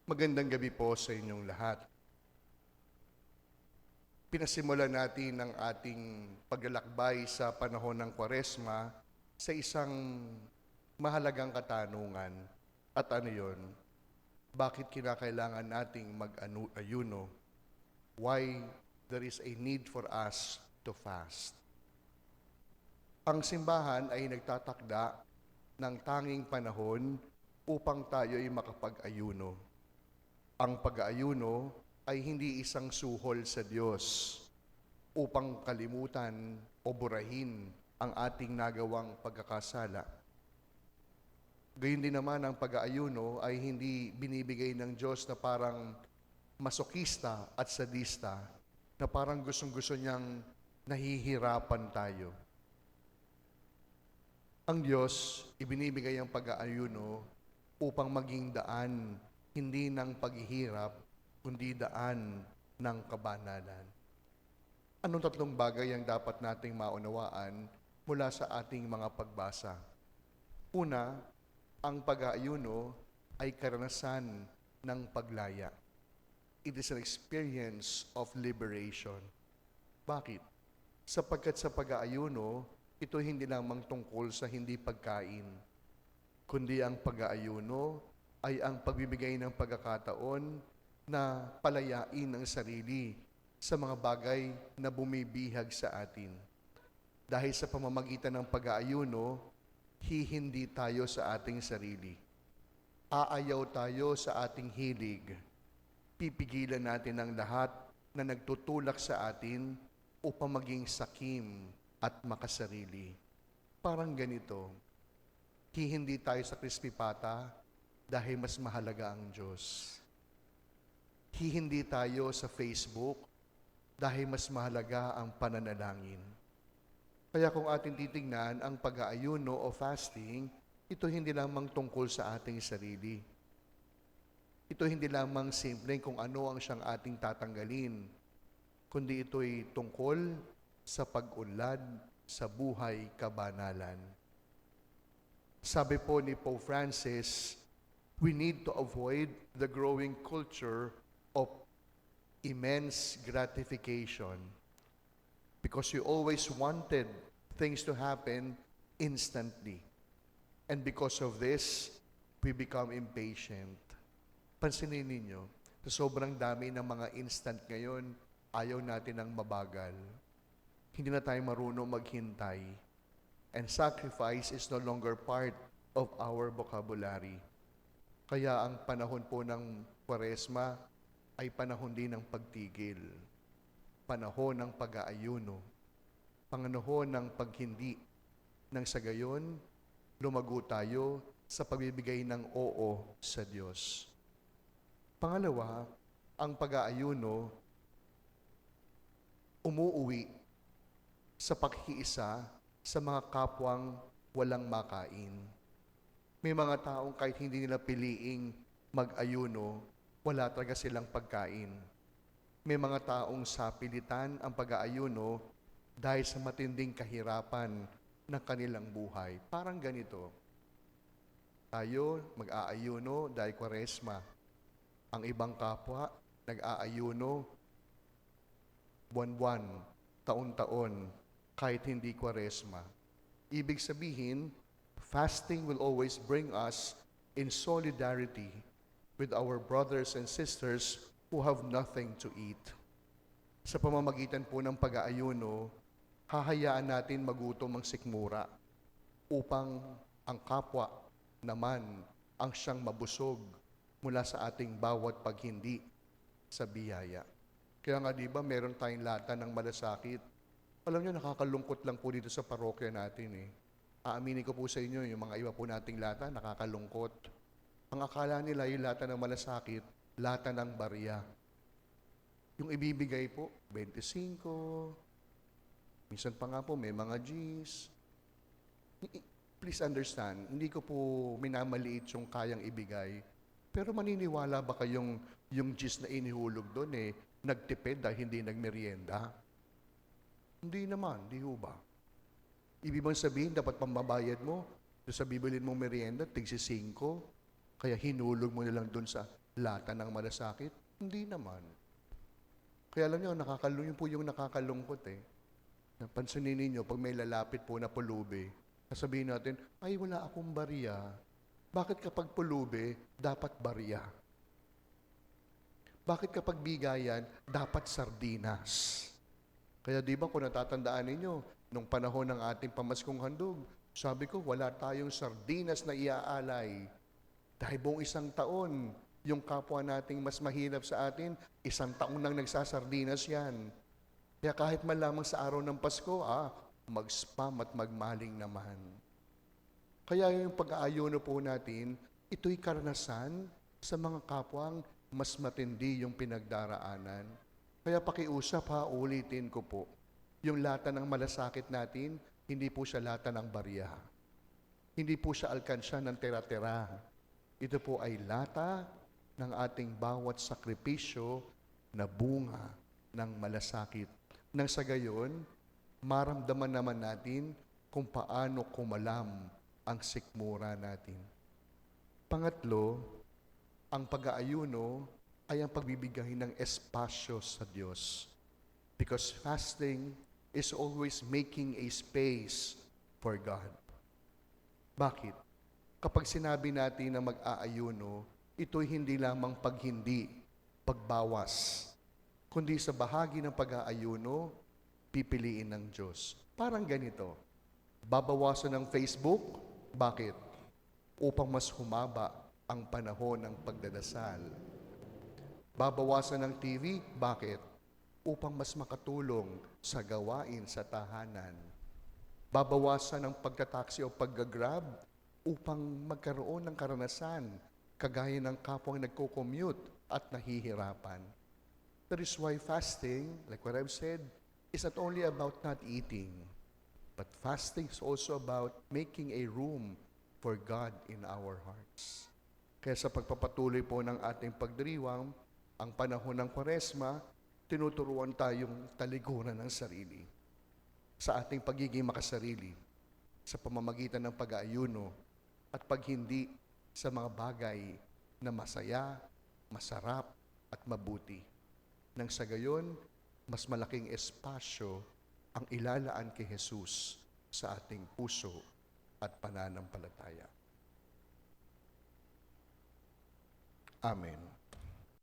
Magandang gabi po sa inyong lahat. Pinasimulan natin ang ating paglalakbay sa panahon ng Kwaresma sa isang mahalagang katanungan. At ano yun? Bakit kinakailangan nating mag-ayuno? Why there is a need for us to fast? Ang simbahan ay nagtatakda ng tanging panahon upang tayo ay makapag-ayuno. Ang pag-aayuno ay hindi isang suhol sa Diyos upang kalimutan o burahin ang ating nagawang pagkakasala. Gayun din naman ang pag-aayuno ay hindi binibigay ng Diyos na parang masokista at sadista, na parang gustong-gusto niyang nahihirapan tayo. Ang Diyos, ibinibigay ang pag-aayuno upang maging daan hindi ng paghihirap, kundi daan ng kabanalan. Anong tatlong bagay ang dapat nating maunawaan mula sa ating mga pagbasa? Una, ang pag-aayuno ay karanasan ng paglaya. It is an experience of liberation. Bakit? Sapagkat sa pag-aayuno, ito hindi lamang tungkol sa hindi pagkain, kundi ang pag-aayuno ay ang pagbibigay ng pagkakataon na palayain ang sarili sa mga bagay na bumibihag sa atin. Dahil sa pamamagitan ng pag-aayuno, hihindi tayo sa ating sarili. Aayaw tayo sa ating hilig. Pipigilan natin ang lahat na nagtutulak sa atin upang maging sakim at makasarili. Parang ganito, hihindi tayo sa krispipata dahil mas mahalaga ang Diyos. Hihindi tayo sa Facebook dahil mas mahalaga ang pananalangin. Kaya kung ating titingnan ang pag-aayuno o fasting, ito hindi lamang tungkol sa ating sarili. Ito hindi lamang simpleng kung ano ang siyang ating tatanggalin, kundi ito'y tungkol sa pag-unlad sa buhay kabanalan. Sabi po ni Pope Francis, we need to avoid the growing culture of immense gratification because we always wanted things to happen instantly. And because of this, we become impatient. Pansinin ninyo, sa sobrang dami ng mga instant ngayon, ayaw natin ng mabagal. Hindi na tayo marunong maghintay. And sacrifice is no longer part of our vocabulary. Kaya ang panahon po ng Kwaresma ay panahon din ng pagtigil. Panahon ng pag-aayuno. Panahon ng paghindi. Nang sa gayon, lumago tayo sa pagbibigay ng oo sa Diyos. Pangalawa, ang pag-aayuno umuuwi sa pagkiisa sa mga kapwang walang makain. May mga taong kahit hindi nila piliing mag-ayuno, wala talaga silang pagkain. May mga taong sapilitan ang pag-aayuno dahil sa matinding kahirapan ng kanilang buhay. Parang ganito, tayo mag-aayuno dahil Kwaresma. Ang ibang kapwa nag-aayuno buwan-buwan, taon-taon, kahit hindi Kwaresma. Ibig sabihin, fasting will always bring us in solidarity with our brothers and sisters who have nothing to eat. Sa pamamagitan po ng pag-aayuno, hahayaan natin magutom ang sikmura upang ang kapwa naman ang siyang mabusog mula sa ating bawat paghindi sa biyaya. Kaya nga di ba meron tayong lata ng malasakit. Alam niyo, nakakalungkot lang po dito sa parokya natin eh. Aaminin ko po sa inyo, yung mga iba po nating lata, nakakalungkot. Ang akala nila yung lata ng malasakit, lata ng barya. Yung ibibigay po, 25, minsan pa nga po may mga Gs. Please understand, hindi ko po minamaliit yung kayang ibigay. Pero maniniwala ba kayong yung Gs na inihulog doon eh, nagtipid dahil hindi nagmerienda? Hindi naman, di ho ba? Ibig bang sabihin, dapat pambabayad mo, doon sa bibilin mong merienda, tigsi 5, kaya hinulog mo na lang doon sa lata ng malasakit? Hindi naman. Kaya alam niyo, yun po yung nakakalungkot eh. Pansinin ninyo, pag may lalapit po na pulubi, sasabihin natin, ay wala akong barya. Bakit kapag pulubi, dapat barya? Bakit kapag bigayan, dapat sardinas? Kaya di ba kung natatandaan ninyo, nung panahon ng ating pamaskong handog, sabi ko, wala tayong sardinas na iaalay. Dahil buong isang taon, yung kapwa nating mas mahirap sa atin, isang taon nang nagsasardinas yan. Kaya kahit man lamang sa araw ng Pasko, mag-spam at magmaling naman. Kaya yung pag-aayuno po natin, ito'y karanasan sa mga kapwang mas matindi yung pinagdaraanan. Kaya pakiusap ulitin ko po. Yung lata ng malasakit natin, hindi po siya lata ng barya. Hindi po siya alkansya ng tera-tera. Ito po ay lata ng ating bawat sakripisyo na bunga ng malasakit. Nang sa gayon, maramdaman naman natin kung paano kumalam ang sikmura natin. Pangatlo, ang pag-aayuno ay ang pagbibigay ng espasyo sa Diyos. Because fasting is always making a space for God. Bakit? Kapag sinabi natin na mag-aayuno, ito'y hindi lamang paghindi, pagbawas, kundi sa bahagi ng pag-aayuno, pipiliin ng Diyos. Parang ganito, babawasan ng Facebook, bakit? Upang mas humaba ang panahon ng pagdadasal. Babawasan ng TV, bakit? Upang mas makatulong sa gawain sa tahanan. Babawasan ng pagtataksi o paggagrab upang magkaroon ng karanasan kagaya ng kapwang nagko-commute at nahihirapan. That is why fasting, like what I've said, is not only about not eating, but fasting is also about making a room for God in our hearts. Kaya sa pagpapatuloy po ng ating pagdiriwang, ang panahon ng Kwaresma, tinuturuan tayong talikuran ng sarili sa ating pagiging makasarili sa pamamagitan ng pag-aayuno at paghindi sa mga bagay na masaya, masarap at mabuti. Nang sa gayon, mas malaking espasyo ang ilalaan kay Jesus sa ating puso at pananampalataya. Amen.